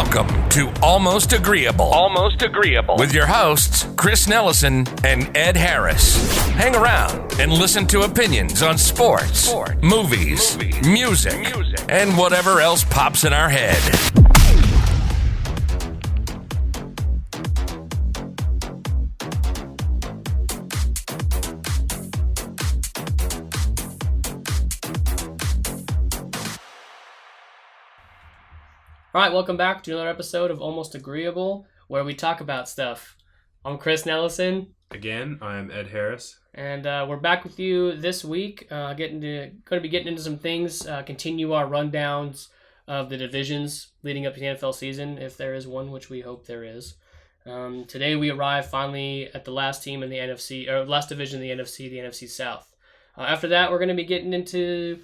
Welcome to Almost Agreeable. Almost Agreeable. With your hosts, Chris Nellison and Ed Harris. Hang around and listen to opinions on sports, movies, music, and whatever else pops in our head. All right, welcome back to another episode of Almost Agreeable, where we talk about stuff. I'm Chris Nellison. Again, I'm Ed Harris. And we're back with you this week, going to be getting into some things, continue our rundowns of the divisions leading up to the NFL season, if there is one, which we hope there is. Today we arrive finally at the last team in the NFC, or last division in the NFC South. After that, we're going to be getting into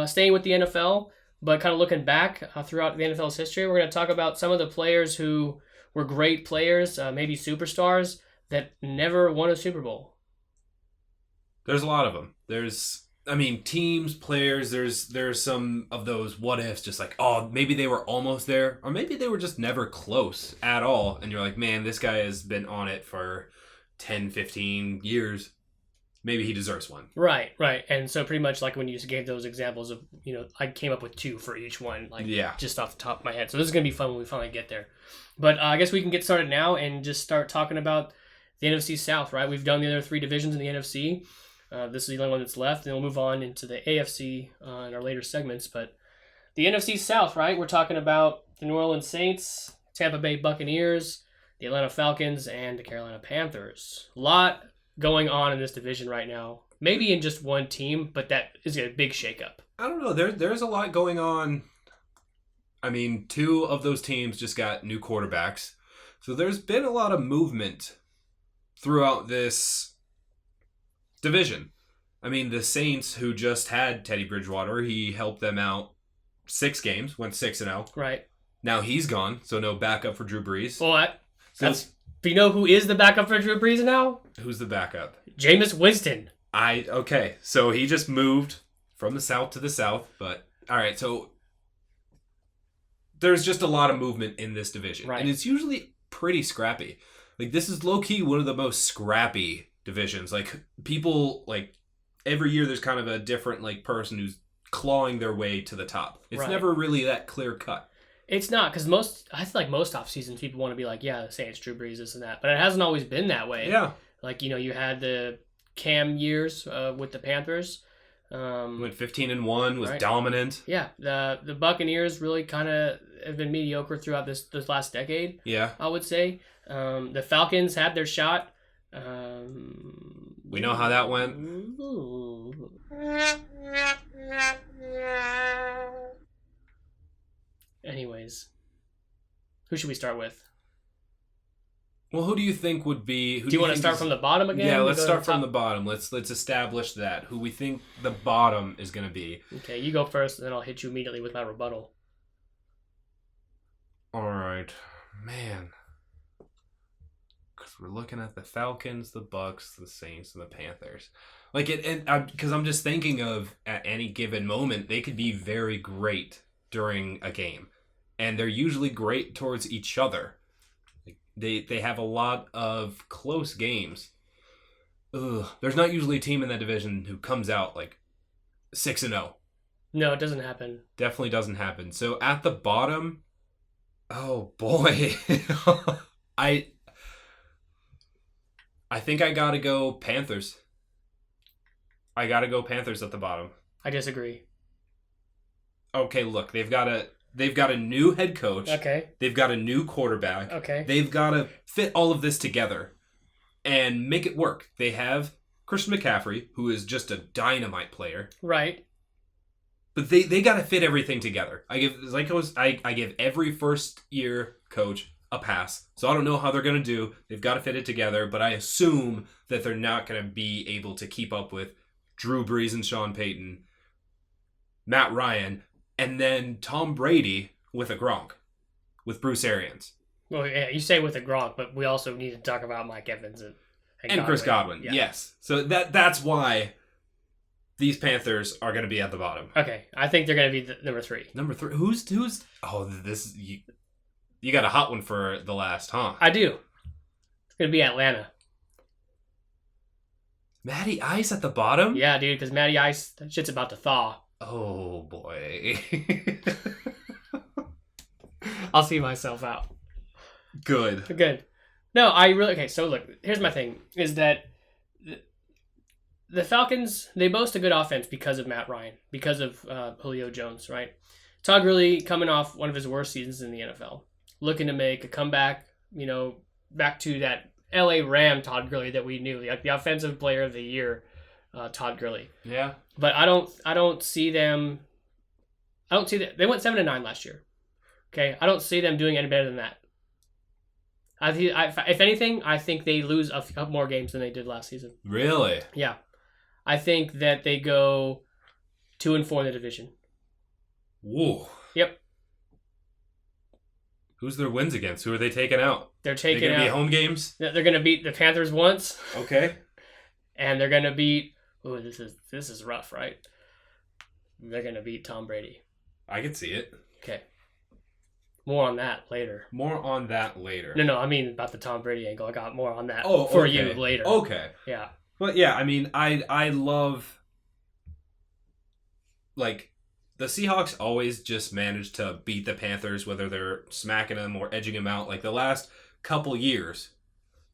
staying with the NFL, but kind of looking back throughout the NFL's history. We're going to talk about some of the players who were great players, maybe superstars, that never won a Super Bowl. There's a lot of them. Teams, players, there's some of those what ifs, just like, oh, maybe they were almost there, or maybe they were just never close at all. And you're like, man, this guy has been on it for 10, 15 years. Maybe he deserves one. Right. And so pretty much like when you gave those examples of, I came up with two for each one, just off the top of my head. So this is going to be fun when we finally get there. But I guess we can get started now and just start talking about the NFC South, right? We've done the other three divisions in the NFC. This is the only one that's left, and we'll move on into the AFC in our later segments. But the NFC South, right? We're talking about the New Orleans Saints, Tampa Bay Buccaneers, the Atlanta Falcons, and the Carolina Panthers. A lot going on in this division right now. Maybe in just one team, but that is a big shakeup. I don't know. There's a lot going on. I mean, two of those teams just got new quarterbacks. So there's been a lot of movement throughout this division. I mean, the Saints, who just had Teddy Bridgewater, he helped them out 6 games, went 6-0. Right. Now he's gone, so no backup for Drew Brees. Well, do you know who is the backup for Drew Brees now? Who's the backup? Jameis Winston. Okay, so he just moved from the south to the south, but all right, so there's just a lot of movement in this division, right? And it's usually pretty scrappy. Like, this is low-key one of the most scrappy divisions. Like, people, every year there's kind of a different, person who's clawing their way to the top. It's never really that clear-cut. It's not, because I feel like most off seasons people want to be like, yeah, the Saints, Drew Brees, this and that. But it hasn't always been that way. Yeah. You had the Cam years with the Panthers. Went 15-1, was dominant. Yeah. The Buccaneers really kind of have been mediocre throughout this last decade. Yeah. I would say. The Falcons had their shot. We know how that went. Anyways, who should we start with? Well, who do you think would be... Do you want to start from the bottom again? Yeah, let's start from the bottom. Let's establish that, who we think the bottom is going to be. Okay, you go first, and then I'll hit you immediately with my rebuttal. All right. Man. Because we're looking at the Falcons, the Bucks, the Saints, and the Panthers. Because I'm just thinking of, at any given moment, they could be very great during a game, and they're usually great towards each other. They have a lot of close games. There's not usually a team in that division who comes out 6-0. No, it doesn't happen. Definitely doesn't happen. So at the bottom, oh boy, I think I gotta go Panthers. I gotta go Panthers at the bottom. I disagree. Okay, look, they've got a new head coach. Okay. They've got a new quarterback. Okay. They've got to fit all of this together and make it work. They have Christian McCaffrey, who is just a dynamite player. Right. But they got to fit everything together. I give every first year coach a pass. So I don't know how they're going to do. They've got to fit it together, but I assume that they're not going to be able to keep up with Drew Brees and Sean Payton, Matt Ryan, and then Tom Brady with a Gronk, with Bruce Arians. Well, yeah, you say with a Gronk, but we also need to talk about Mike Evans and Chris Godwin. Yeah. Yes. So that's why these Panthers are going to be at the bottom. Okay. I think they're going to be number 3. Number 3. Who's? Oh, this. You got a hot one for the last, huh? I do. It's going to be Atlanta. Matty Ice at the bottom? Yeah, dude, because Matty Ice, that shit's about to thaw. Oh, boy. I'll see myself out. Good. No, okay, so look, here's my thing, is that the Falcons, they boast a good offense because of Matt Ryan, because of Julio Jones, right? Todd Gurley coming off one of his worst seasons in the NFL, looking to make a comeback, back to that LA Ram Todd Gurley that we knew, like the offensive player of the year, Todd Gurley. Yeah. But I don't see them. I don't see that they went 7-9 last year. Okay, I don't see them doing any better than that. If anything, I think they lose a couple more games than they did last season. Really? Yeah, I think that they go 2-4 in the division. Whoa. Yep. Who's their wins against? Who are they taking out? They're taking going to out. be home games? They're going to beat the Panthers once. Okay. And they're going to beat. Oh, this is rough, right? They're going to beat Tom Brady. I could see it. Okay. More on that later. No, I mean about the Tom Brady angle. I got more on that you later. Okay. Yeah. But yeah, I mean, I love, like, the Seahawks always just manage to beat the Panthers, whether they're smacking them or edging them out. Like, the last couple years,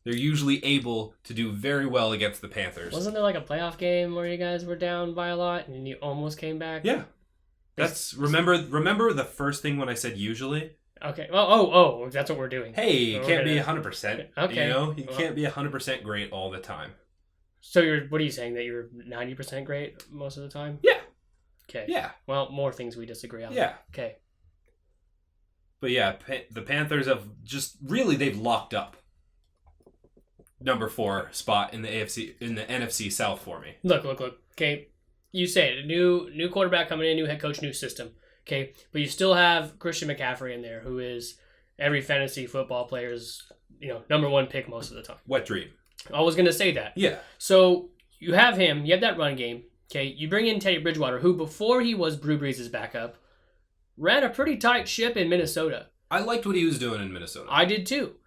they're usually able to do very well against the Panthers. Wasn't there like a playoff game where you guys were down by a lot and you almost came back? Yeah. Remember the first thing when I said usually? Okay. Oh, that's what we're doing. Hey, you can't be 100%. Okay. You can't be 100% great all the time. So what are you saying, that you're 90% great most of the time? Yeah. Okay. Yeah. Well, more things we disagree on. Yeah. Okay. But yeah, the Panthers have just really, they've locked up number 4 spot in the NFC South for me. Look. Okay. You say it. New quarterback coming in, new head coach, new system. Okay. But you still have Christian McCaffrey in there, who is every fantasy football player's, number 1 pick most of the time. Wet dream. I was going to say that. Yeah. So you have him. You have that run game. Okay. You bring in Teddy Bridgewater, who before he was Drew Brees' backup, ran a pretty tight ship in Minnesota. I liked what he was doing in Minnesota. I did too.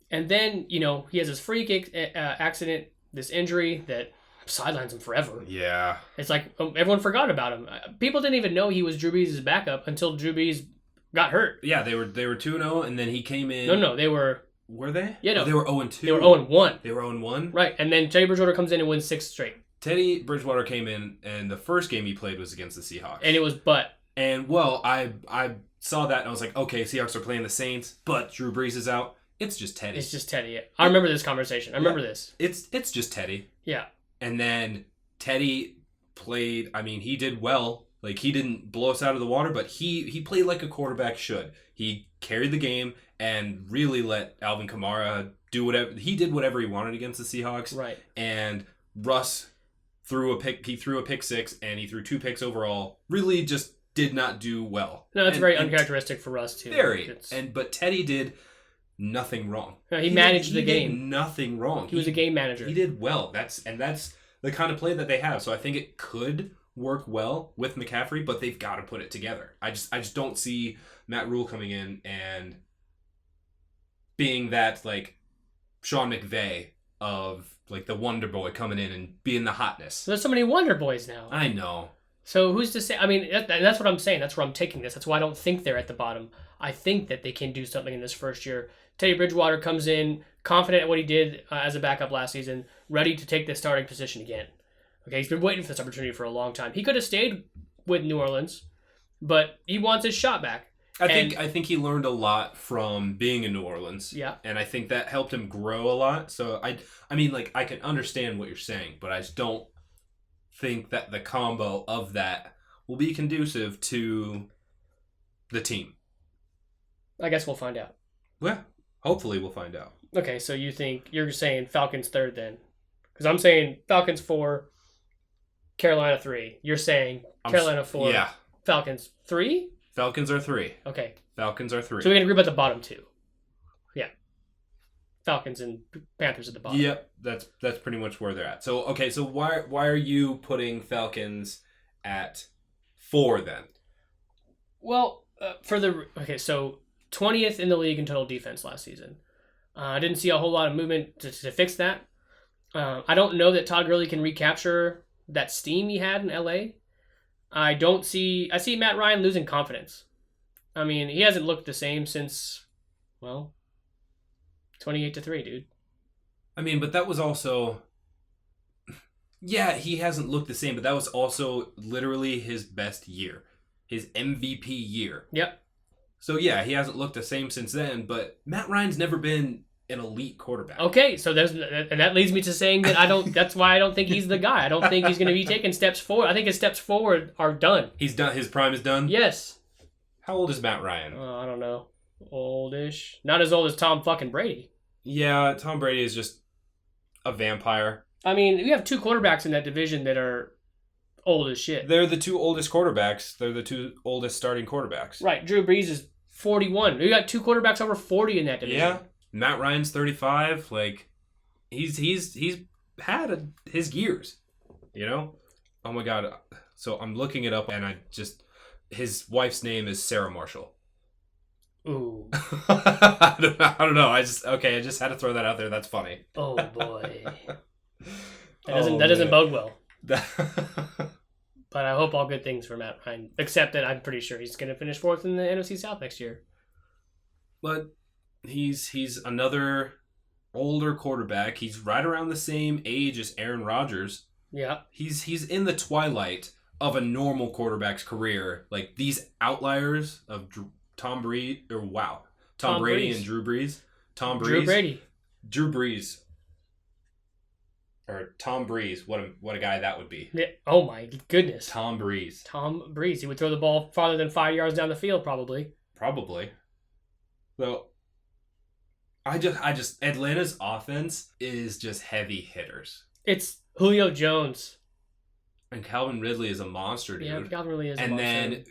And then, he has this freak accident, this injury that sidelines him forever. Yeah. It's like everyone forgot about him. People didn't even know he was Drew Brees' backup until Drew Brees got hurt. Yeah, they were 2-0, and then he came in. No, they were. Were they? Yeah, no. They were 0-2. They were 0-1. They were 0-1? Right, and then Teddy Bridgewater comes in and wins 6 straight. Teddy Bridgewater came in, and the first game he played was against the Seahawks. And it was butt. And, well, I saw that, and I was like, okay, Seahawks are playing the Saints, but Drew Brees is out. It's just Teddy. It's just Teddy. I remember this conversation. I remember this. It's just Teddy. Yeah. And then Teddy played, he did well. Like, he didn't blow us out of the water, but he played like a quarterback should. He carried the game and really let Alvin Kamara do whatever. He did whatever he wanted against the Seahawks. Right. And Russ threw a pick. He threw a pick 6, and he threw 2 picks overall. Really just did not do well. No, that's very uncharacteristic for Russ, too. Very. But Teddy did nothing wrong. No, he managed the game. Did nothing wrong. He was a game manager. He did well. That's the kind of play that they have. So I think it could work well with McCaffrey, but they've got to put it together. I just don't see Matt Rule coming in and being that, like, Sean McVay of, like, the Wonder Boy coming in and being the hotness. There's so many Wonder Boys now. I know. So who's to say? That's what I'm saying. That's where I'm taking this. That's why I don't think they're at the bottom. I think that they can do something in this first year. Teddy Bridgewater comes in confident at what he did as a backup last season, ready to take the starting position again. Okay, he's been waiting for this opportunity for a long time. He could have stayed with New Orleans, but he wants his shot back. I think he learned a lot from being in New Orleans. Yeah. And I think that helped him grow a lot. So I can understand what you're saying, but I just don't think that the combo of that will be conducive to the team. I guess we'll find out. Well, hopefully we'll find out. Okay, so you're saying Falcons 3rd then? Because I'm saying Falcons 4, Carolina 3. You're saying Carolina 4, yeah. Falcons 3? Falcons are 3. Okay. Falcons are 3. So we can agree about the bottom 2. Yeah. Falcons and Panthers at the bottom. Yep, that's pretty much where they're at. So okay, so why are you putting Falcons at 4 then? Well, so 20th in the league in total defense last season. I didn't see a whole lot of movement to fix that. I don't know that Todd Gurley can recapture that steam he had in LA. I see Matt Ryan losing confidence. I mean, he hasn't looked the same since, 28-3, dude. I mean, but that was also... Yeah, he hasn't looked the same, but that was also literally his best year. His MVP year. Yep. So yeah, he hasn't looked the same since then, but Matt Ryan's never been an elite quarterback. Okay, so that leads me to saying that that's why I don't think he's the guy. I don't think he's going to be taking steps forward. I think his steps forward are done. He's done. His prime is done? Yes. How old is Matt Ryan? I don't know. Oldish. Not as old as Tom fucking Brady. Yeah, Tom Brady is just a vampire. I mean, we have 2 quarterbacks in that division that are old as shit. They're the 2 oldest quarterbacks. They're the 2 oldest starting quarterbacks. Right. Drew Brees is 41. We got 2 quarterbacks over 40 in that division. Yeah. Matt Ryan's 35. Like, he's had his years, you know? Oh my God. So I'm looking it up and his wife's name is Sarah Marshall. Ooh. I don't know. I just had to throw that out there. That's funny. Oh boy. That doesn't bode well. But I hope all good things for Matt Ryan. Except that I'm pretty sure he's going to finish 4th in the NFC South next year. But he's another older quarterback. He's right around the same age as Aaron Rodgers. Yeah. He's in the twilight of a normal quarterback's career. Like these outliers of Tom Brady and Drew Brees. Drew Brees. Or Tom Brees. What a guy that would be. Yeah. Oh my goodness. Tom Brees. He would throw the ball farther than 5 yards down the field, probably. So I just Atlanta's offense is just heavy hitters. It's Julio Jones. And Calvin Ridley is a monster, dude. Yeah, Calvin really is a monster. And then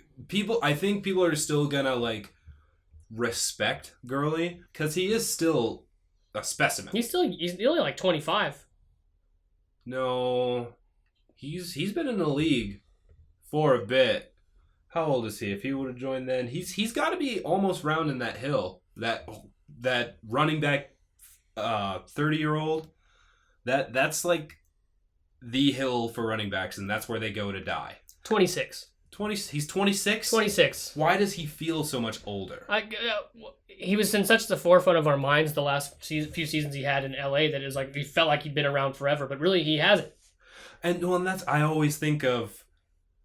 I think people are still gonna like respect Gurley because he is still a specimen. He's only like 25. No, he's been in the league for a bit. How old is he? If he would have joined then, he's got to be almost rounding that hill. That running back, 30-year-old. That's like the hill for running backs, and that's where they go to die. 26. He's 26? 26. Why does he feel so much older? He was in such the forefront of our minds the last few seasons he had in LA that it was like he felt like he'd been around forever, but really he hasn't. And that's I always think of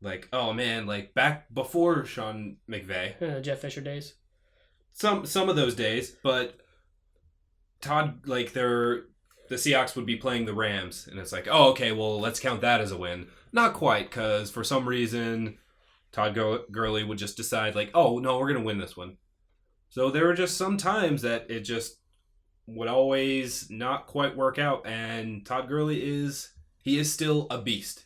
like, oh man, like back before Sean McVay. Jeff Fisher days. Some of those days, but Todd, like the Seahawks would be playing the Rams, and it's like, oh, okay, well, let's count that as a win. Not quite, because for some reason, Todd Gurley would just decide, like, oh, no, we're going to win this one. So there were just some times that it just would always not quite work out, and Todd Gurley is still a beast.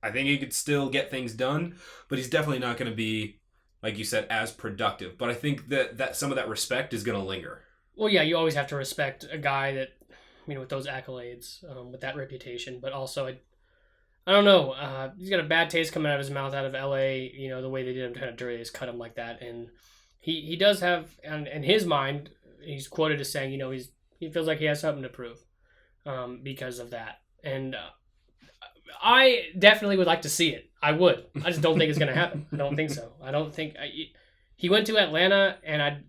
I think he could still get things done, but he's definitely not going to be, like you said, as productive. But I think that some of that respect is going to linger. Well, yeah, you always have to respect a guy that, with those accolades, with that reputation. But also, I don't know. He's got a bad taste coming out of his mouth out of LA. The way they did him, kind of dirty, is cut him like that. And he does have, in his mind, he's quoted as saying, he feels like he has something to prove because of that. And I definitely would like to see it. I would. I just don't think it's going to happen. I don't think so. I don't think he went to Atlanta, and I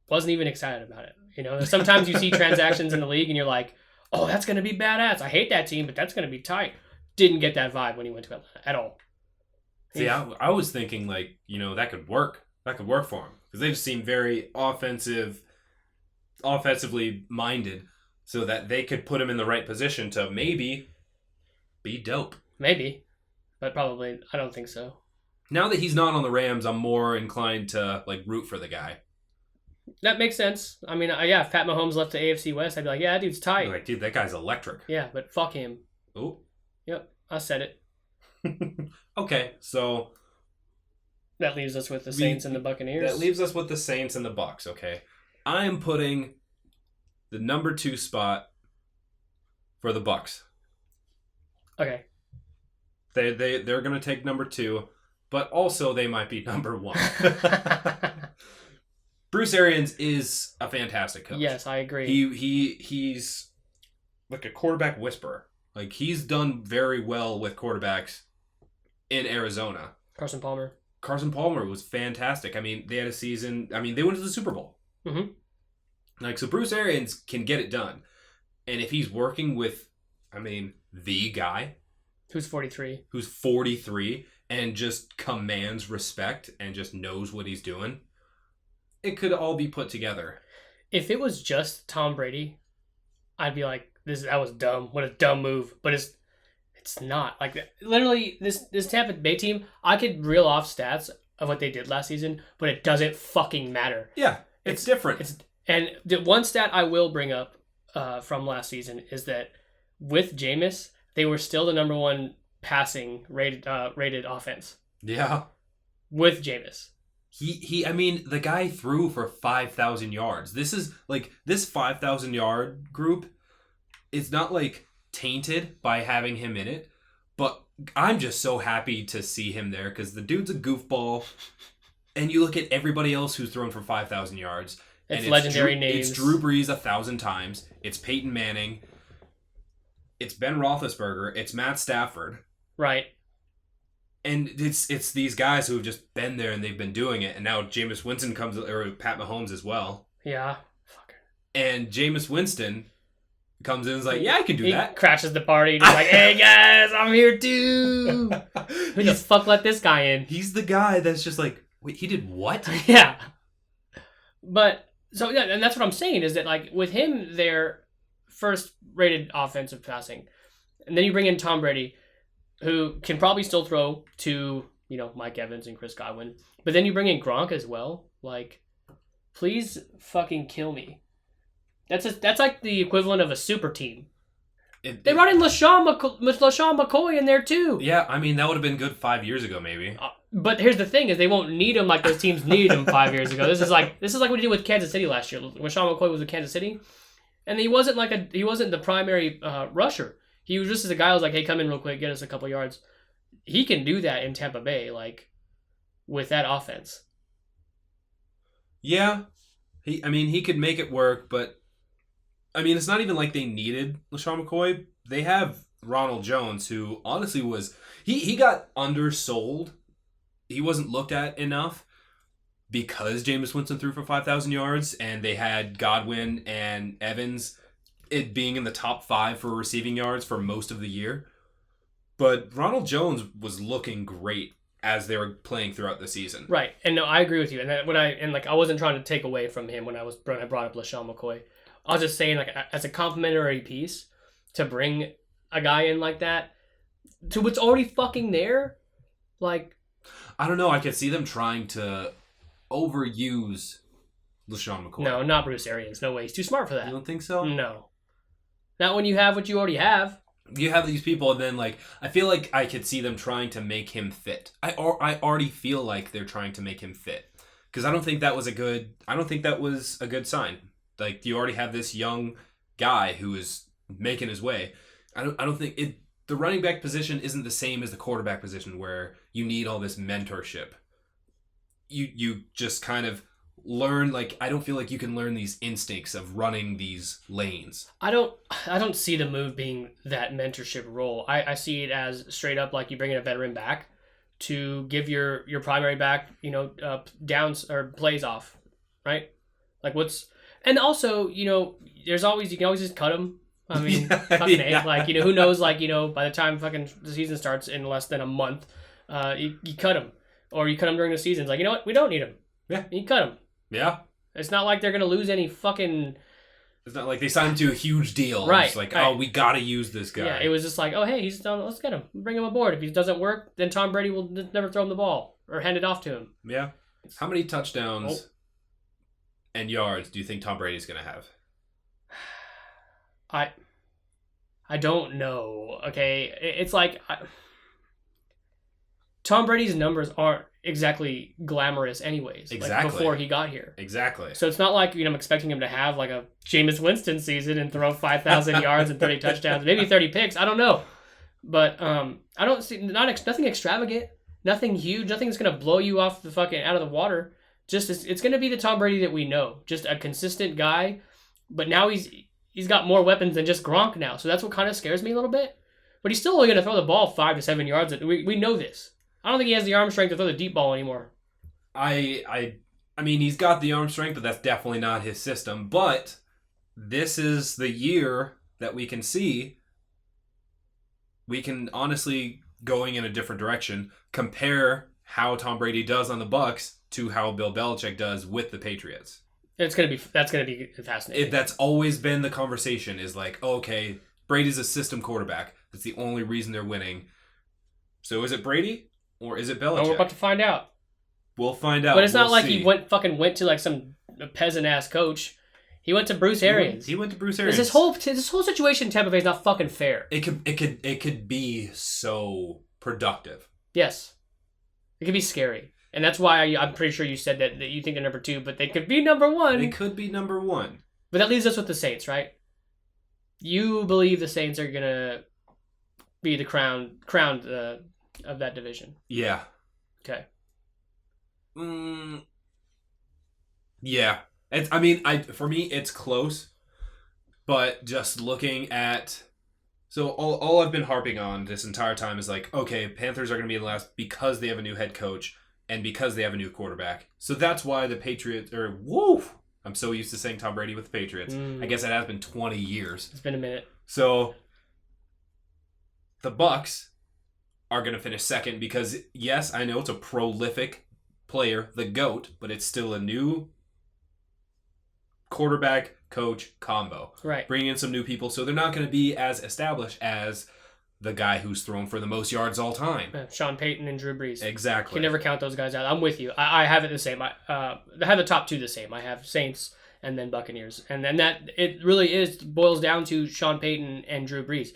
wasn't even excited about it. Sometimes you see transactions in the league, and you're like, "Oh, that's going to be badass. I hate that team, but that's going to be tight." Didn't get that vibe when he went to Atlanta at all. See, I was thinking like that could work. That could work for him because they just seem very offensively minded, so that they could put him in the right position to maybe be dope. Maybe. But probably, I don't think so. Now that he's not on the Rams, I'm more inclined to root for the guy. That makes sense. I mean, if Pat Mahomes left the AFC West, I'd be like, yeah, that dude's tight. Like, dude, that guy's electric. Yeah, but fuck him. Oh. Yep, I said it. Okay, so that leaves us with the Saints and the Buccaneers. That leaves us with the Saints and the Bucs. Okay, I am putting the number 2 spot for the Bucs. Okay. They're going to take number 2, but also they might be number 1. Bruce Arians is a fantastic coach. Yes, I agree. He's like a quarterback whisperer. Like, he's done very well with quarterbacks in Arizona. Carson Palmer was fantastic. I mean, they had a season. I mean, they went to the Super Bowl. Mm-hmm. Like, so Bruce Arians can get it done. And if he's working with, I mean, the guy. Who's 43. And just commands respect and just knows what he's doing, it could all be put together. If it was just Tom Brady, I'd be like, that was dumb. What a dumb move. But it's not. Like, literally, this Tampa Bay team, I could reel off stats of what they did last season, but it doesn't fucking matter. Yeah, it's different. And the one stat I will bring up from last season is that with Jameis, they were still the number one passing rated offense. Yeah. With Jameis. I mean, the guy threw for 5,000 yards. This 5,000 yard group, it's not like tainted by having him in it, but I'm just so happy to see him there because the dude's a goofball. And you look at everybody else who's thrown for 5,000 yards. It's legendary names. It's Drew Brees 1,000 times. It's Peyton Manning. It's Ben Roethlisberger. It's Matt Stafford. Right. And it's these guys who have just been there and they've been doing it. And now Jameis Winston comes, or Pat Mahomes as well. Yeah. And Jameis Winston comes in and is like, yeah, I can do that. He crashes the party. Just like, hey guys, I'm here too. Who the fuck let this guy in? He's the guy that's just like, wait, he did what? Yeah. But, so yeah, and that's what I'm saying is that, like, with him, their first rated offensive passing. And then you bring in Tom Brady, who can probably still throw to, Mike Evans and Chris Godwin. But then you bring in Gronk as well. Like, please fucking kill me. That's like the equivalent of a super team. They brought in LaShawn McCoy in there too. Yeah, I mean, that would have been good 5 years ago, maybe. But here's the thing: is they won't need him like those teams needed him 5 years ago. This is like what he did with Kansas City last year. When LaShawn McCoy was with Kansas City, and he wasn't the primary rusher. He was just as a guy who was like, hey, come in real quick, get us a couple yards. He can do that in Tampa Bay, like, with that offense. Yeah. He could make it work, but, I mean, it's not even like they needed LaShawn McCoy. They have Ronald Jones, who honestly was... He got undersold. He wasn't looked at enough because Jameis Winston threw for 5,000 yards, and they had Godwin and Evans... it being in the top 5 for receiving yards for most of the year. But Ronald Jones was looking great as they were playing throughout the season. Right. And no, I agree with you. And I wasn't trying to take away from him when I brought up LaShawn McCoy. I was just saying, like, as a complimentary piece to bring a guy in like that to what's already fucking there, like, I don't know, I could see them trying to overuse LaShawn McCoy. No, not Bruce Arians. No way. He's too smart for that. You don't think so? No. Not when you have what you already have. You have these people, and then, like, I feel like I could see them trying to make him fit. I already feel like they're trying to make him fit. Because I don't think that was a good sign. Like, you already have this young guy who is making his way. I don't think the running back position isn't the same as the quarterback position where you need all this mentorship. You just kind of learn, like, I don't feel like you can learn these instincts of running these lanes. I don't see the move being that mentorship role. I see it as straight up like you bring in a veteran back to give your primary back, downs or plays off, right? Like and also, you can always just cut them. I mean, yeah. Like, who knows, like, by the time fucking the season starts in less than a month, you cut them. Or you cut them during the season. It's like, you know what? We don't need them. Yeah. You cut them. Yeah. It's not like they're going to lose any fucking... It's not like they signed him to a huge deal. Right. It's like, oh, we got to use this guy. Yeah, it was just like, oh, hey, he's done. Let's get him. Bring him aboard. If he doesn't work, then Tom Brady will never throw him the ball or hand it off to him. Yeah. How many touchdowns and yards do you think Tom Brady's going to have? I don't know. Okay. It's like... Tom Brady's numbers aren't exactly glamorous anyways. Exactly. Like before he got here. Exactly. So it's not like, I'm expecting him to have like a Jameis Winston season and throw 5,000 yards and 30 touchdowns, maybe 30 picks. I don't know. But I don't see nothing extravagant, nothing huge, nothing that's going to blow you off the fucking out of the water. Just it's going to be the Tom Brady that we know, just a consistent guy. But now he's got more weapons than just Gronk now, so that's what kind of scares me a little bit. But he's still only going to throw the ball 5 to 7 yards. We know this. I don't think he has the arm strength to throw the deep ball anymore. I mean, he's got the arm strength, but that's definitely not his system. But this is the year that we can see. We can honestly, going in a different direction, compare how Tom Brady does on the Bucs to how Bill Belichick does with the Patriots. That's gonna be fascinating. That's always been the conversation. Is like, okay, Brady's a system quarterback. That's the only reason they're winning. So is it Brady or is it Belichick? Oh, we're about to find out. We'll find out. But it's not like he went to like some peasant ass coach. He went to Bruce Arians. He went to Bruce Arians. This whole situation in Tampa Bay is not fucking fair. It could be so productive. Yes, it could be scary, and that's why I'm pretty sure you said that you think they're number 2, but they could be number 1. They could be number 1. But that leaves us with the Saints, right? You believe the Saints are gonna be the crown of that division? Yeah. Okay. Yeah. For me, it's close. But just looking at... So all I've been harping on this entire time is like, okay, Panthers are going to be the last because they have a new head coach and because they have a new quarterback. So that's why the Patriots... I'm so used to saying Tom Brady with the Patriots. I guess it has been 20 years. It's been a minute. So the Bucs are going to finish second because, yes, I know it's a prolific player, the GOAT, but it's still a new quarterback coach combo. Right. Bringing in some new people, so they're not going to be as established as the guy who's thrown for the most yards all time. Sean Payton and Drew Brees. Exactly. You can never count those guys out. I'm with you. I have it the same. I have the top 2 the same. I have Saints and then Buccaneers. And then that it really boils down to Sean Payton and Drew Brees.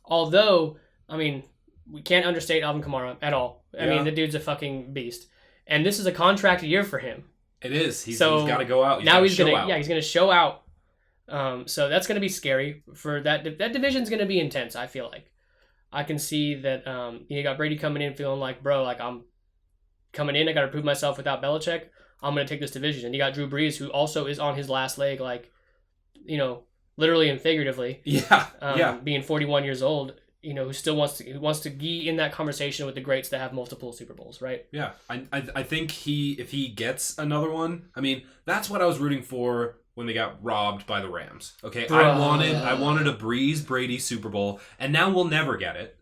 Although, I mean, we can't understate Alvin Kamara at all. I mean, the dude's a fucking beast. And this is a contract year for him. It is. He's got to go out. He's going to show out. So that's going to be scary. For that division's going to be intense, I feel like. I can see that you got Brady coming in feeling like, bro, like I'm coming in, I got to prove myself without Belichick. I'm going to take this division. And you got Drew Brees, who also is on his last leg, like, literally and figuratively. Yeah. Being 41 years old, who still wants to be in that conversation with the greats that have multiple Super Bowls, right? Yeah. I think if he gets another one, I mean, that's what I was rooting for when they got robbed by the Rams. Okay, I wanted a Breeze Brady Super Bowl, and now we'll never get it.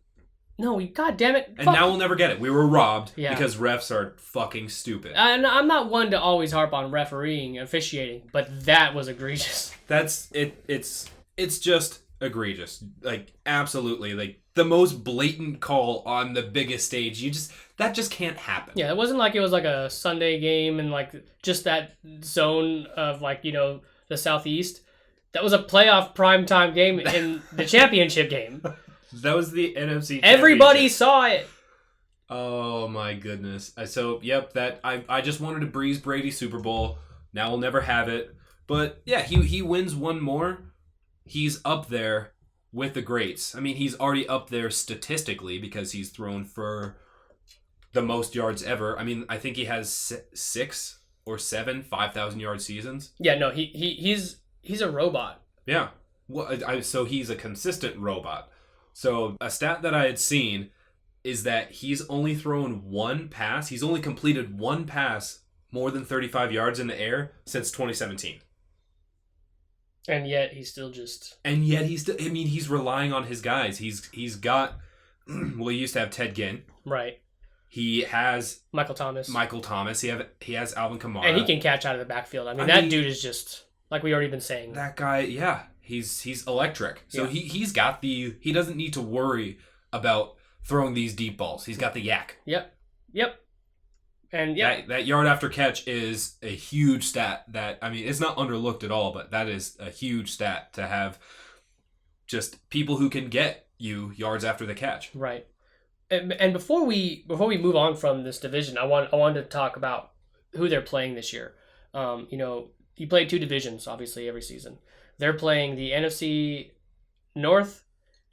No, God damn it. And now we'll never get it. We were robbed because refs are fucking stupid. And I'm not one to always harp on refereeing and officiating, but that was egregious. That's it. It's just egregious. Like, absolutely. Like, the most blatant call on the biggest stage. That just can't happen. Yeah, it wasn't like it was like a Sunday game and like just that zone of like, the Southeast. That was a playoff primetime game in the championship game. That was the NFC. Everybody saw it. Oh my goodness. I just wanted a Breeze Brady Super Bowl. Now we'll never have it. But yeah, he wins one more. He's up there with the greats. I mean, he's already up there statistically because he's thrown for the most yards ever. I mean, I think he has 6 or 7 5,000-yard seasons. Yeah, no, he's a robot. Yeah. Well, so he's a consistent robot. So a stat that I had seen is that he's only thrown one pass. He's only completed one pass more than 35 yards in the air since 2017. And yet he's still he's relying on his guys. He's got, well, he used to have Ted Ginn. Right. He has Michael Thomas. He has Alvin Kamara. And he can catch out of the backfield. I mean, that dude is just, like we already been saying. That guy, yeah. He's electric. So he's got he doesn't need to worry about throwing these deep balls. He's got the yak. Yep. And that yard after catch is a huge stat that, I mean, it's not underlooked at all, but that is a huge stat to have just people who can get you yards after the catch. Right. And before we move on from this division, I wanted to talk about who they're playing this year. You play 2 divisions, obviously, every season. They're playing the NFC North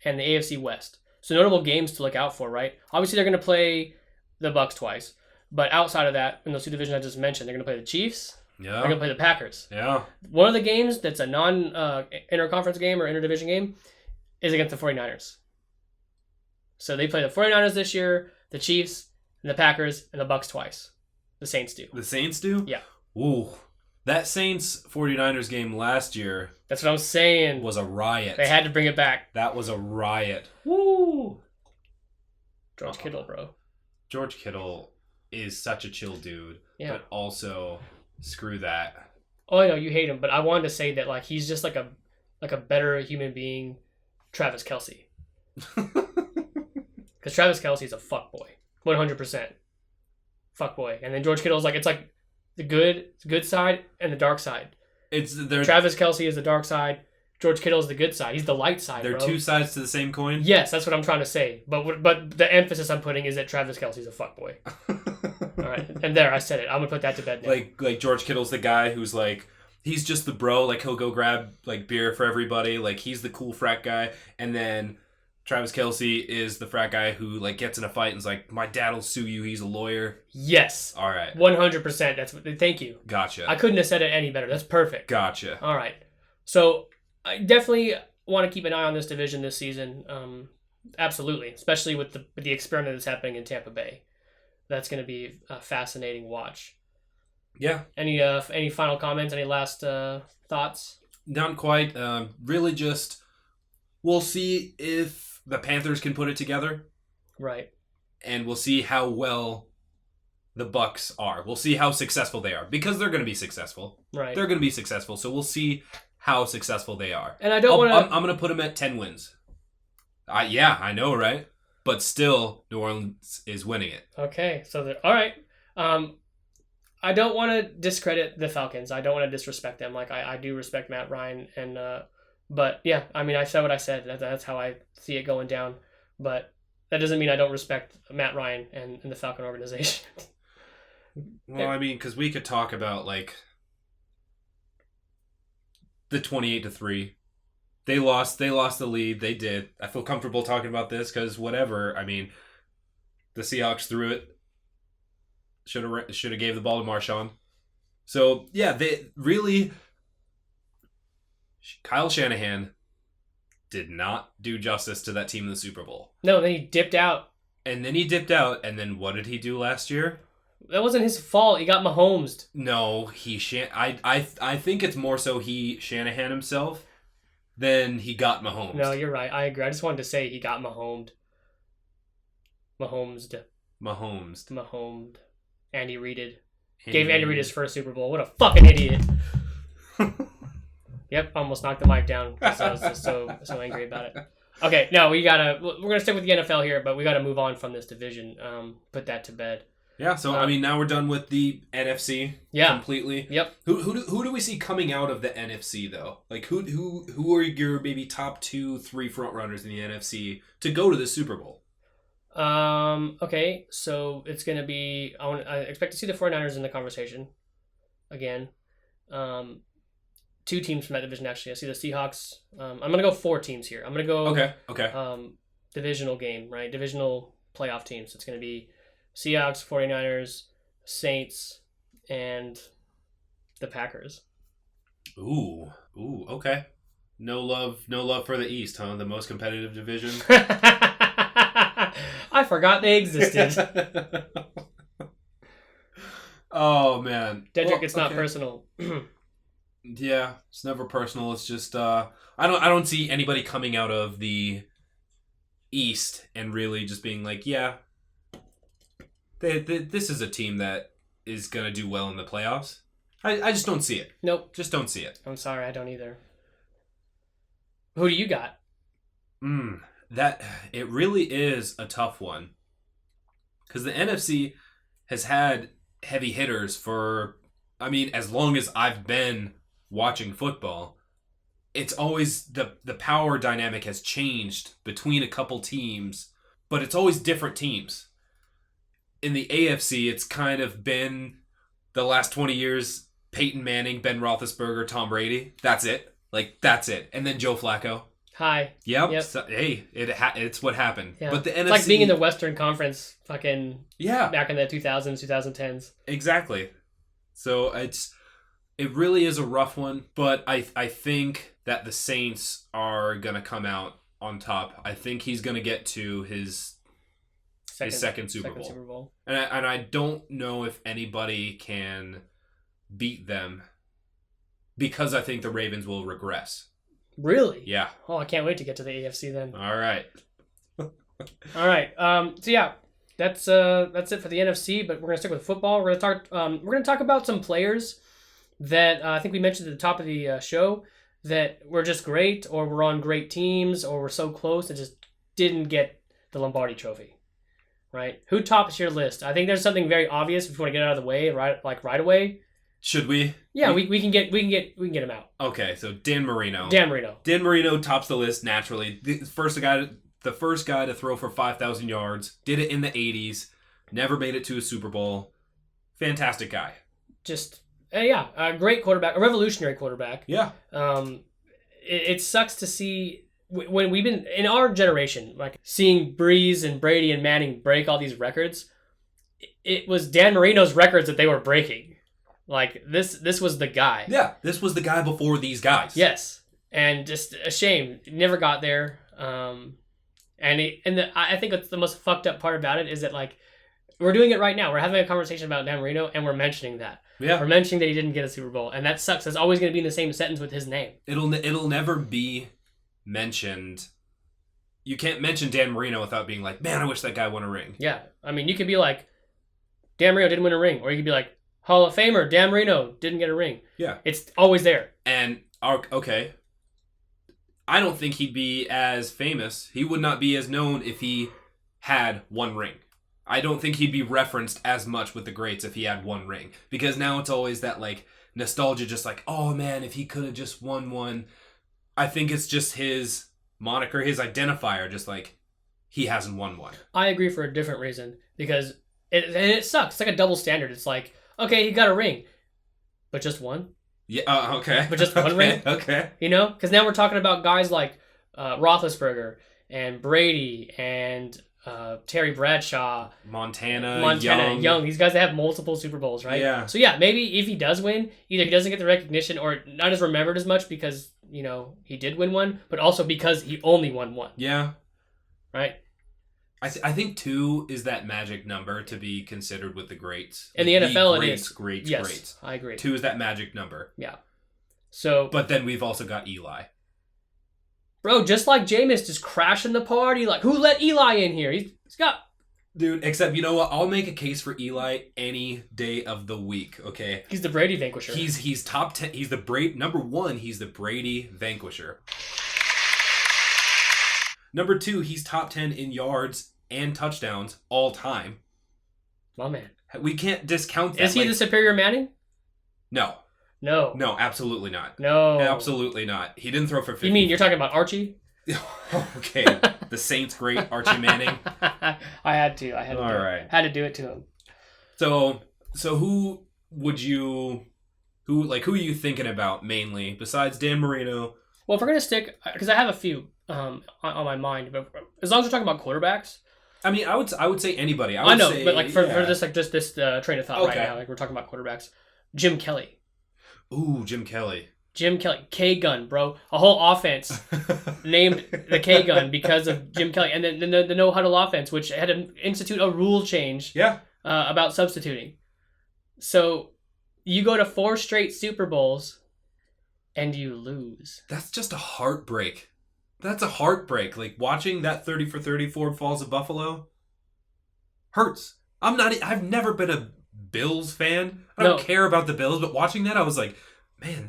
and the AFC West. So notable games to look out for, right? Obviously, they're going to play the Bucs twice. But outside of that, in those two divisions I just mentioned, they're going to play the Chiefs. Yeah. They're going to play the Packers. Yeah. One of the games that's a non-interconference game or interdivision game is against the 49ers. So they play the 49ers this year, the Chiefs, and the Packers, and the Bucks twice. The Saints do. The Saints do? Yeah. Ooh. That Saints 49ers game last year. That's what I'm saying. Was a riot. They had to bring it back. That was a riot. Woo! George Kittle, bro. George Kittle is such a chill dude. Yeah. But also, screw that. Oh, I know you hate him, but I wanted to say that like he's just like a better human being, Travis Kelce. Because Travis Kelce is a fuckboy, 100%. Fuckboy, and then George Kittle's like it's like the good side and the dark side. Travis Kelce is the dark side. George Kittle is the good side. He's the light side. They're two sides to the same coin. Yes, that's what I'm trying to say. But the emphasis I'm putting is that Travis Kelce's a fuckboy. All right, and there I said it. I'm gonna put that to bed now. Like George Kittle's the guy who's like he's just the bro. Like he'll go grab like beer for everybody. Like he's the cool frat guy, and then Travis Kelce is the frat guy who like gets in a fight and is like, my dad'll sue you. He's a lawyer. Yes. All right. 100%. That's what. Thank you. Gotcha. I couldn't have said it any better. That's perfect. Gotcha. All right. So I definitely want to keep an eye on this division this season. Absolutely, especially with the experiment that's happening in Tampa Bay. That's going to be a fascinating watch. Yeah. Any final comments? Any last thoughts? Not quite. Really, just we'll see if the Panthers can put it together. Right. And we'll see how well the Bucks are. We'll see how successful they are because they're going to be successful. Right. They're going to be successful. So we'll see how successful they are. And I don't want to. I'm going to put them at 10 wins. Yeah, I know, right? But still, New Orleans is winning it. Okay, so all right. I don't want to discredit the Falcons. I don't want to disrespect them. Like I do respect Matt Ryan, and but yeah, I mean, I said what I said. That's how I see it going down. But that doesn't mean I don't respect Matt Ryan and the Falcon organization. Well, I mean, because we could talk about like the 28-3. They lost the lead. They did. I feel comfortable talking about this because whatever. I mean, the Seahawks threw it. Should have gave the ball to Marshawn. So yeah, they really. Kyle Shanahan did not do justice to that team in the Super Bowl. No, then he dipped out. And then what did he do last year? That wasn't his fault. He got Mahomes. No, I think it's more so he Shanahan himself than he got Mahomes. No, you're right. I agree. I just wanted to say he got Mahomes. Mahomes. Andy Reid. Gave Andy Reid his first Super Bowl. What a fucking idiot. Yep, almost knocked the mic down because I was just so angry about it. Okay, no, we're gonna stick with the NFL here, but we gotta move on from this division. Put that to bed. Yeah, so I mean, now we're done with the NFC. Yeah, completely. Yep. Who do we see coming out of the NFC though? Like who are your maybe top 2-3 front runners in the NFC to go to the Super Bowl? Okay, so it's gonna be. I expect to see the 49ers in the conversation again. Two teams from that division actually. I see the Seahawks. I'm gonna go 4 teams here. I'm gonna go. Okay. Divisional game, right? Divisional playoff teams. It's gonna be Seahawks, 49ers, Saints, and the Packers. Ooh, okay. No love for the East, huh? The most competitive division. I forgot they existed. Oh man, Dedrick, it's not personal. Yeah, it's never personal. It's just I don't see anybody coming out of the East and really just being like, yeah, this is a team that is gonna do well in the playoffs. I just don't see it. Nope, just don't see it. I'm sorry, I don't either. Who do you got? That it really is a tough one because the NFC has had heavy hitters for, I mean, as long as I've been watching football. It's always the power dynamic has changed between a couple teams, but it's always different teams. In the AFC, it's kind of been the last 20 years, Peyton Manning, Ben Roethlisberger, Tom Brady. That's it. Like, that's it. And then Joe Flacco. High. Yep. So, hey, it's what happened. Yeah. But the it's NFC, like being in the Western Conference fucking yeah, back in the 2000s, 2010s. Exactly. So it really is a rough one, but I think that the Saints are going to come out on top. I think he's going to get to his second Super Bowl. And I don't know if anybody can beat them because I think the Ravens will regress. Really? Yeah. Oh, I can't wait to get to the AFC then. All right. All right. So yeah, that's it for the NFC. But we're gonna stick with football. We're gonna talk about some players that I think we mentioned at the top of the show that were just great, or were on great teams, or were so close and just didn't get the Lombardi Trophy. Right? Who tops your list? I think there's something very obvious if you want to get it out of the way, right away. Should we? Yeah, we can get him out. Okay, so Dan Marino. Dan Marino tops the list naturally. The first guy to throw for 5,000 yards. Did it in the 80s. Never made it to a Super Bowl. Fantastic guy. Just a great quarterback, a revolutionary quarterback. Yeah. It sucks to see when we've been in our generation, like seeing Breeze and Brady and Manning break all these records. It was Dan Marino's records that they were breaking. Like, this was the guy. Yeah, this was the guy before these guys. Yes. And just a shame. Never got there. I think what's the most fucked up part about it is that, like, we're doing it right now. We're having a conversation about Dan Marino, and we're mentioning that. Yeah. We're mentioning that he didn't get a Super Bowl, and that sucks. It's always going to be in the same sentence with his name. It'll never be mentioned. You can't mention Dan Marino without being like, man, I wish that guy won a ring. Yeah. I mean, you could be like, Dan Marino didn't win a ring. Or you could be like, Hall of Famer, Dan Marino, didn't get a ring. Yeah. It's always there. And, okay, I don't think he'd be as famous. He would not be as known if he had one ring. I don't think he'd be referenced as much with the greats if he had one ring. Because now it's always that, like, nostalgia, just like, oh, man, if he could have just won one. I think it's just his moniker, his identifier, just like, he hasn't won one. I agree for a different reason. Because it sucks. It's like a double standard. It's like, okay, he got a ring, but just one? Yeah, okay. But just one ring? Okay. You know? Because now we're talking about guys like Roethlisberger and Brady and Terry Bradshaw. Montana, Young. These guys that have multiple Super Bowls, right? Yeah. So yeah, maybe if he does win, either he doesn't get the recognition or not as remembered as much because, he did win one, but also because he only won one. Yeah. Right? I think 2 is that magic number to be considered with the greats. In the NFL, it is. Greats. I agree. 2 is that magic number. Yeah. So, but then we've also got Eli. Bro, just like Jameis, just crashing the party. Like, who let Eli in here? He's got... Dude, except, you know what? I'll make a case for Eli any day of the week, okay? He's the Brady vanquisher. He's top 10. He's the Brady... Number 1, he's the Brady vanquisher. Number 2, he's top 10 in yards and touchdowns all time. My man. We can't discount that. Is he the superior Manning? No. No. No, absolutely not. No. Absolutely not. He didn't throw for 50. You mean you're talking about Archie? Okay. The Saints great Archie Manning. I had to. All right. Had to do it to him. So who are you thinking about mainly besides Dan Marino? Well, if we're going to stick, because I have a few on my mind, but as long as we're talking about quarterbacks. I mean, I would say anybody. I know, but like for this train of thought right now, like we're talking about quarterbacks. Jim Kelly. Ooh, Jim Kelly. K-Gun, bro. A whole offense named the K-Gun because of Jim Kelly. And then the no-huddle offense, which had to institute a rule change about substituting. So you go to 4 straight Super Bowls and you lose. That's just a heartbreak. That's a heartbreak. Like, watching that 30 for 34 Falls of Buffalo hurts. I've never been a Bills fan. I don't care about the Bills, but watching that, I was like, man,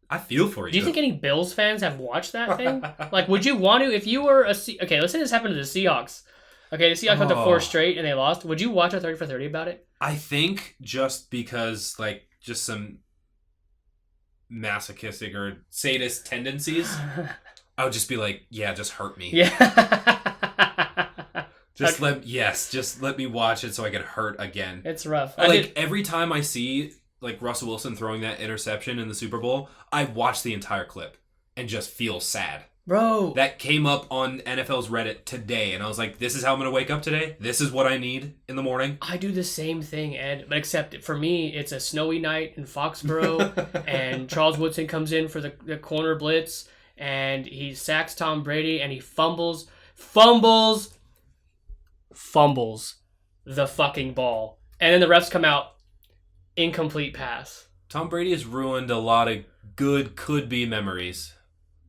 I feel for you. Do you think any Bills fans have watched that thing? Like, would you want to, if you were okay, let's say this happened to the Seahawks. Okay, the Seahawks went to 4 straight and they lost. Would you watch a 30 for 30 about it? I think just because, like, just some masochistic or sadist tendencies, I would just be like, yeah, just hurt me. Yeah. Just let me watch it so I get hurt again. It's rough. Every time I see like Russell Wilson throwing that interception in the Super Bowl, I watch the entire clip and just feel sad. Bro. That came up on NFL's Reddit today, and I was like, this is how I'm going to wake up today? This is what I need in the morning? I do the same thing, Ed, but except for me, it's a snowy night in Foxborough, and Charles Woodson comes in for the corner blitz, and he sacks Tom Brady, and he fumbles the fucking ball. And then the refs come out, incomplete pass. Tom Brady has ruined a lot of good could-be memories.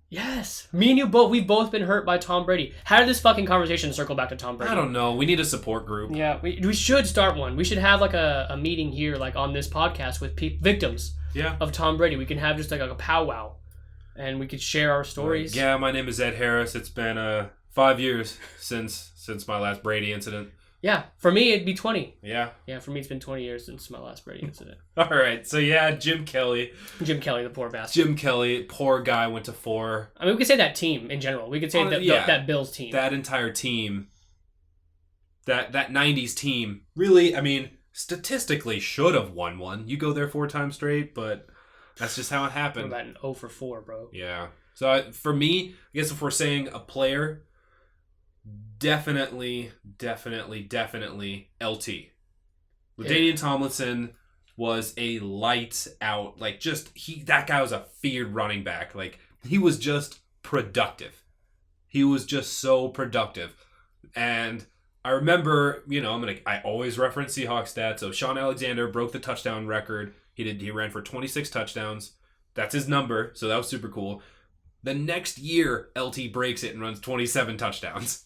Yes. Me and you both, we've both been hurt by Tom Brady. How did this fucking conversation circle back to Tom Brady? I don't know. We need a support group. Yeah, we should start one. We should have like a meeting here, like on this podcast with victims of Tom Brady. We can have just like a powwow, and we could share our stories. Yeah, my name is Ed Harris. It's been 5 years since my last Brady incident. Yeah, for me it'd be 20. Yeah. Yeah, for me it's been 20 years since my last Brady incident. All right, so yeah, Jim Kelly, the poor bastard. Jim Kelly, poor guy, went to 4. I mean, we could say that team in general. We could say that Bills team. That entire team, that 90s team, really, I mean, statistically should have won one. You go there 4 times straight, but that's just how it happened. What about an 0 for 4, bro? Yeah. So for me, I guess if we're saying a player, definitely LT. LaDainian Tomlinson was a lights out, like that guy was a feared running back. Like he was just productive. He was just so productive. And I remember, I always reference Seahawks stats. So Sean Alexander broke the touchdown record. He ran for 26 touchdowns. That's his number. So that was super cool. The next year, LT breaks it and runs 27 touchdowns.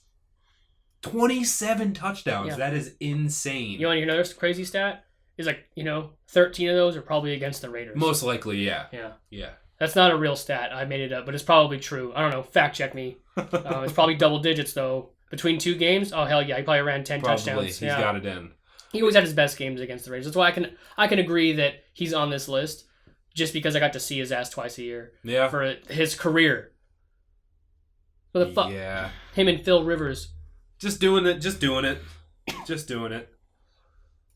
27 touchdowns. Yeah. That is insane. You want to hear another crazy stat? It's like, 13 of those are probably against the Raiders. Most likely, yeah. Yeah. That's not a real stat. I made it up, but it's probably true. I don't know. Fact check me. It's probably double digits, though. Between 2 games? Oh, hell yeah. He probably ran 10 touchdowns. He's got it in. He always had his best games against the Raiders. That's why I can agree that he's on this list just because I got to see his ass twice a year. Yeah. For his career. What the fuck? Yeah. Him and Phil Rivers. Just doing it.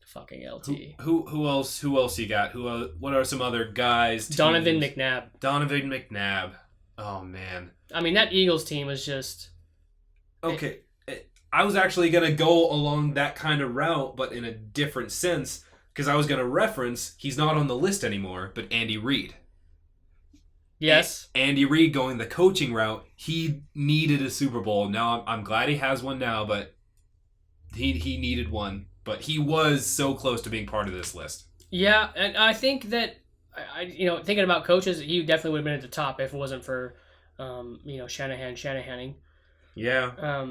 Fucking LT. Who else you got? What are some other guys? Donovan McNabb. Oh man. I mean, that Eagles team was just okay. I was actually gonna go along that kind of route, but in a different sense, because I was gonna reference he's not on the list anymore, but Andy Reid. Yes. Andy Reid going the coaching route. He needed a Super Bowl. Now I'm glad he has one now, but he needed one. But he was so close to being part of this list. Yeah, and I think that thinking about coaches, he definitely would have been at the top if it wasn't for Shanahaning. Yeah.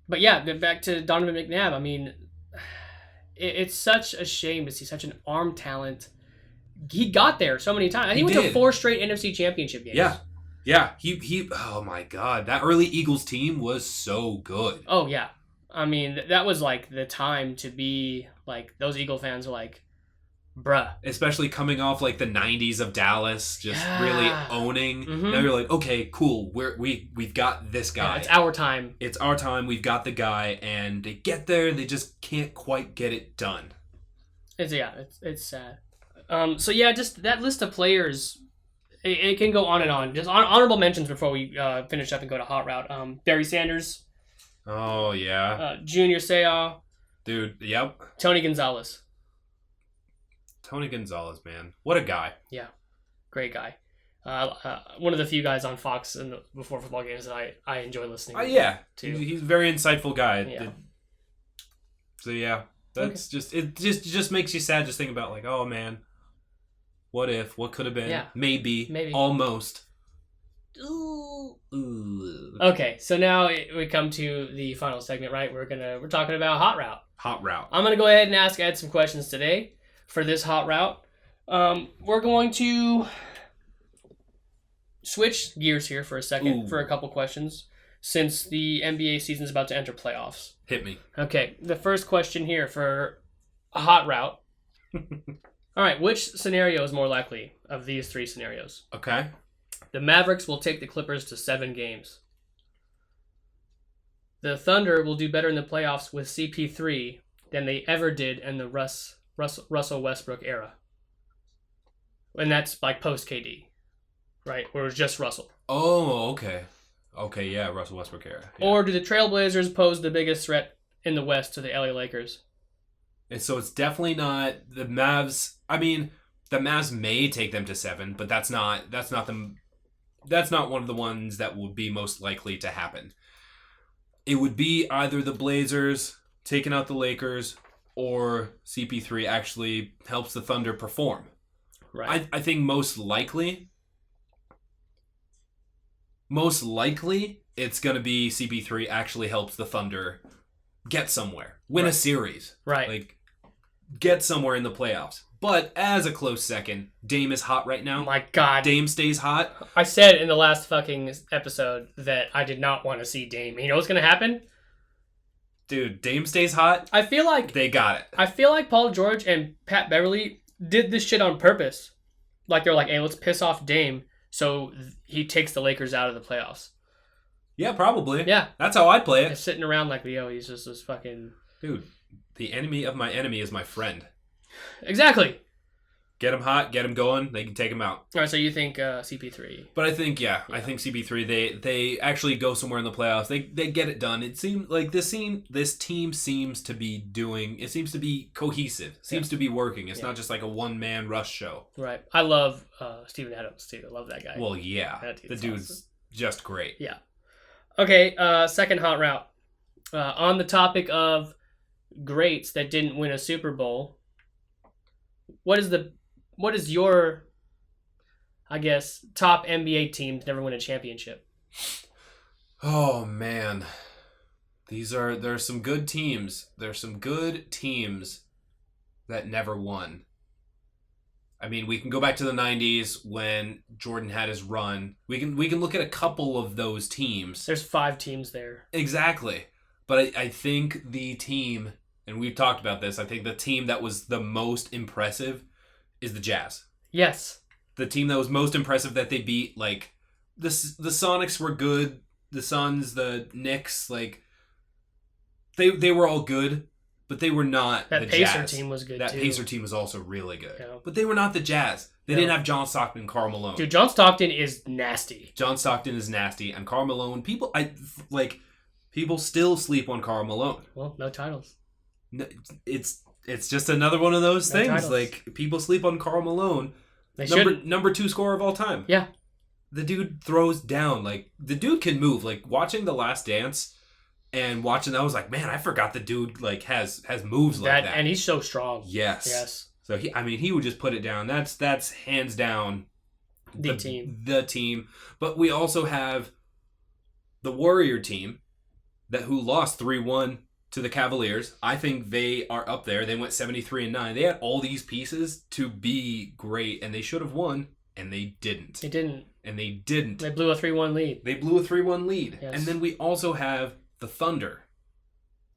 But yeah, back to Donovan McNabb. I mean, it's such a shame to see such an arm talent. He got there so many times. He went to 4 straight NFC Championship games. Yeah. He. Oh my God, that early Eagles team was so good. Oh yeah, I mean that was like the time to be like those Eagle fans were like, bruh. Especially coming off like the '90s of Dallas, just really owning. Mm-hmm. Now you're like, okay, cool. We've got this guy. Yeah, it's our time. It's our time. We've got the guy, and they get there, they just can't quite get it done. It's sad. So yeah, just that list of players, it can go on and on. Just honorable mentions before we finish up and go to hot route. Barry Sanders. Oh yeah. Junior Seau. Dude, yep. Tony Gonzalez. Tony Gonzalez, man, what a guy. Yeah, great guy. One of the few guys on Fox before football games that I enjoy listening. Yeah, to. He's a very insightful guy. Yeah. So yeah, that's okay. It just makes you sad just thinking about like, oh man. What if? What could have been? Yeah. Maybe. Almost. Ooh. Okay, so now we come to the final segment, right? We're talking about hot route. Hot route. I'm gonna go ahead and ask Ed some questions today for this hot route. We're going to switch gears here for a second for a couple questions since the NBA season is about to enter playoffs. Hit me. Okay, the first question here for a hot route. All right, which scenario is more likely of these 3 scenarios? Okay. The Mavericks will take the Clippers to 7 games. The Thunder will do better in the playoffs with CP3 than they ever did in the Russell Westbrook era. And that's like post KD, right? Where it was just Russell. Oh, okay. Okay, yeah, Russell Westbrook era. Yeah. Or do the Trailblazers pose the biggest threat in the West to the LA Lakers? And so it's definitely not the Mavs. I mean, the Mavs may take them to 7, but that's not one of the ones that would be most likely to happen. It would be either the Blazers taking out the Lakers or CP3 actually helps the Thunder perform. Right. I think most likely it's going to be CP3 actually helps the Thunder get somewhere, win a series. Right. Like, get somewhere in the playoffs. But as a close second, Dame is hot right now. My God. Dame stays hot. I said in the last fucking episode that I did not want to see Dame. You know what's going to happen? Dude, Dame stays hot. I feel like they got it. I feel like Paul George and Pat Beverly did this shit on purpose. Like, they're like, hey, let's piss off Dame so he takes the Lakers out of the playoffs. Yeah, probably. Yeah. That's how I'd play it. They're sitting around like, yo, he's just this fucking... Dude, the enemy of my enemy is my friend. Exactly. Get him hot, get him going, they can take him out. All right, so you think CP3. But I think, I think CP3, they actually go somewhere in the playoffs. They get it done. It seems like this team seems to be doing, it seems to be cohesive. Seems to be working. It's not just like a one-man rush show. Right. I love Steven Adams, too. I love that guy. Well, yeah. The dude's awesome. Just great. Yeah. Okay, second hot route. On the topic of greats that didn't win a Super Bowl, what is your, I guess, top NBA team to never win a championship? Oh man, there are some good teams. There's some good teams that never won. I mean, we can go back to the 90s when Jordan had his run. We can look at a couple of those teams. There's 5 teams there. Exactly. But I think the team, and we've talked about this, I think the team that was the most impressive is the Jazz. Yes. The team that was most impressive that they beat, like, the Sonics were good. The Suns, the Knicks, like, they were all good, but they were not the Jazz. That Pacer team was good, That too. Pacer team was also really good. Yeah. But they were not the Jazz. They didn't have John Stockton and Karl Malone. Dude, John Stockton is nasty. John Stockton is nasty, and Karl Malone, people still sleep on Karl Malone. Well, no titles. No, it's just another one of those things. Titles. Like, people sleep on Karl Malone. Number 2 scorer of all time. Yeah. The dude throws down. Like, the dude can move. Like, watching The Last Dance and watching that, I was like, man, I forgot the dude, like, has moves like that. And he's so strong. Yes. So, he would just put it down. That's hands down the team. The team. But we also have the Warrior team who lost 3-1 to the Cavaliers. I think they are up there. They went 73-9. They had all these pieces to be great, and they should have won, and they didn't. They didn't. They blew a 3-1 lead. Yes. And then we also have the Thunder.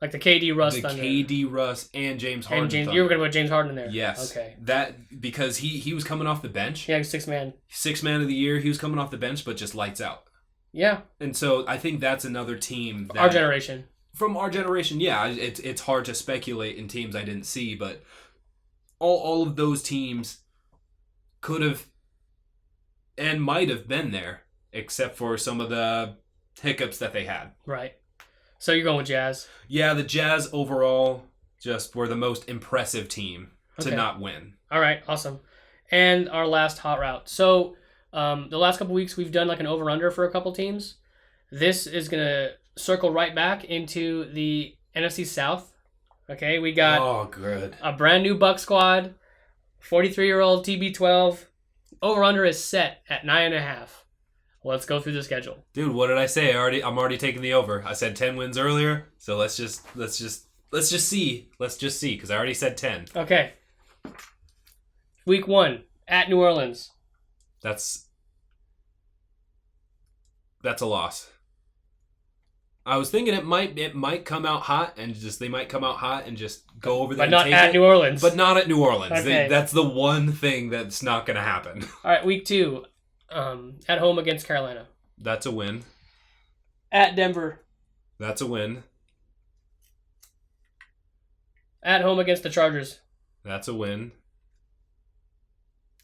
Like the KD Russ Thunder. The KD Russ and James Harden. You were going to put James Harden in there? Yes. Okay. That, because he was coming off the bench. Yeah, he was 6th man. 6th man of the year. He was coming off the bench, but just lights out. Yeah. And so I think that's another team. Our generation. From our generation, yeah. It's hard to speculate in teams I didn't see, but all of those teams could have and might have been there, except for some of the hiccups that they had. Right. So you're going with Jazz? Yeah, the Jazz overall just were the most impressive team to not win. All right, awesome. And our last hot route. So the last couple weeks we've done like an over-under for a couple teams. This is going to circle right back into the NFC South. Okay, we got a brand new Buck squad, 43-year-old TB12. Over-under is set at 9.5. Let's go through the schedule. Dude, what did I say? I'm already taking the over. I said 10 wins earlier, so let's just see. Let's just see, because I already said 10. Okay. Week 1 at New Orleans. That's a loss. I was thinking it might come out hot and they might come out hot and just go over there. But not at New Orleans. But not at New Orleans. Okay. That's the one thing that's not going to happen. All right, week 2, at home against Carolina. That's a win. At Denver. That's a win. At home against the Chargers. That's a win.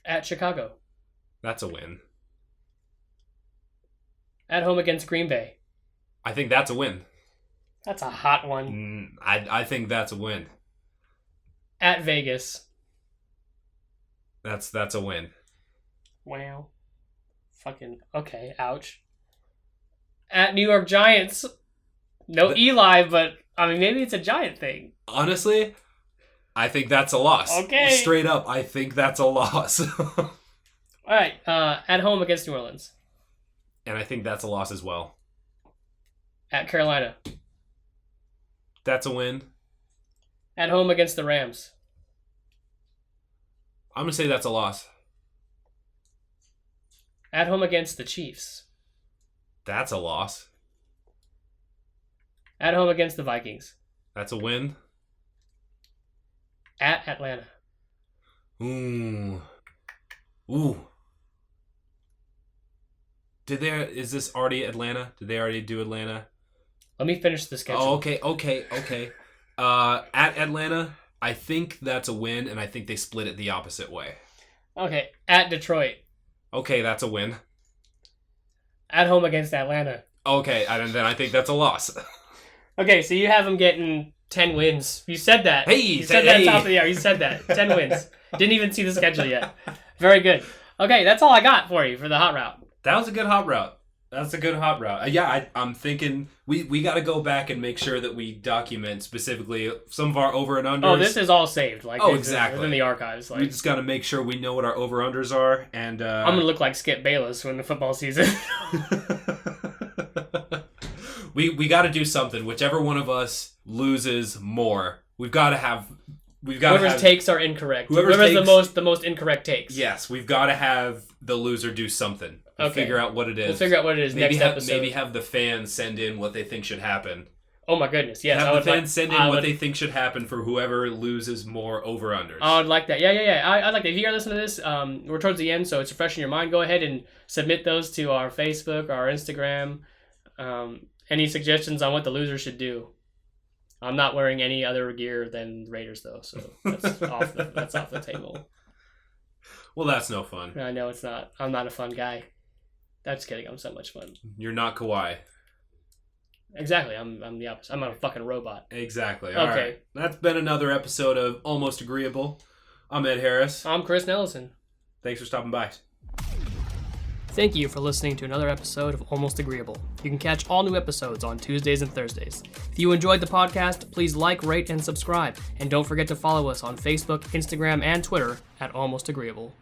At Chicago. That's a win. At home against Green Bay. I think that's a win. That's a hot one. I think that's a win. At Vegas. That's a win. Wow. Fucking okay. Ouch. At New York Giants. No Eli, but I mean maybe it's a Giant thing. Honestly, I think that's a loss. Okay. Straight up, I think that's a loss. All right. At home against New Orleans. And I think that's a loss as well. At Carolina. That's a win. At home against the Rams. I'm going to say that's a loss. At home against the Chiefs. That's a loss. At home against the Vikings. That's a win. At Atlanta. Ooh. Is this already Atlanta? Did they already do Atlanta? Let me finish the schedule. Oh, okay. At Atlanta, I think that's a win, and I think they split it the opposite way. Okay. At Detroit. Okay, that's a win. At home against Atlanta. Okay, and then I think that's a loss. Okay, so you have them getting 10 wins. You said that. Hey, you said that top of the hour. You said that. 10 wins. Didn't even see the schedule yet. Very good. Okay, that's all I got for you for the hot route. That was a good hot route. That's a good hot route. I'm thinking we got to go back and make sure that we document specifically some of our over and unders. Oh, this is all saved. Exactly. Within the archives. We just got to make sure we know what our over unders are, and I'm gonna look like Skip Bayless when the football season. we got to do something. Whichever one of us loses more, we've got to have. Whoever's takes are incorrect. Whoever's the most incorrect takes. Yes, we've got to have the loser do something. We'll figure out what it is. We'll figure out what it is next episode. Maybe have the fans send in what they think should happen. Oh my goodness, yes. Have the fans send in what they think should happen for whoever loses more over-unders. I would like that. Yeah. I'd like that. If you are listening to this, we're towards the end, so it's fresh in your mind. Go ahead and submit those to our Facebook, our Instagram. Any suggestions on what the loser should do? I'm not wearing any other gear than Raiders, though, so that's off the table. Well, that's no fun. I know it's not. I'm not a fun guy. That's kidding. I'm so much fun. You're not Kawhi. Exactly. I'm the opposite. I'm a fucking robot. Exactly. All right. That's been another episode of Almost Agreeable. I'm Ed Harris. I'm Chris Nellison. Thanks for stopping by. Thank you for listening to another episode of Almost Agreeable. You can catch all new episodes on Tuesdays and Thursdays. If you enjoyed the podcast, please like, rate, and subscribe. And don't forget to follow us on Facebook, Instagram, and Twitter at Almost Agreeable.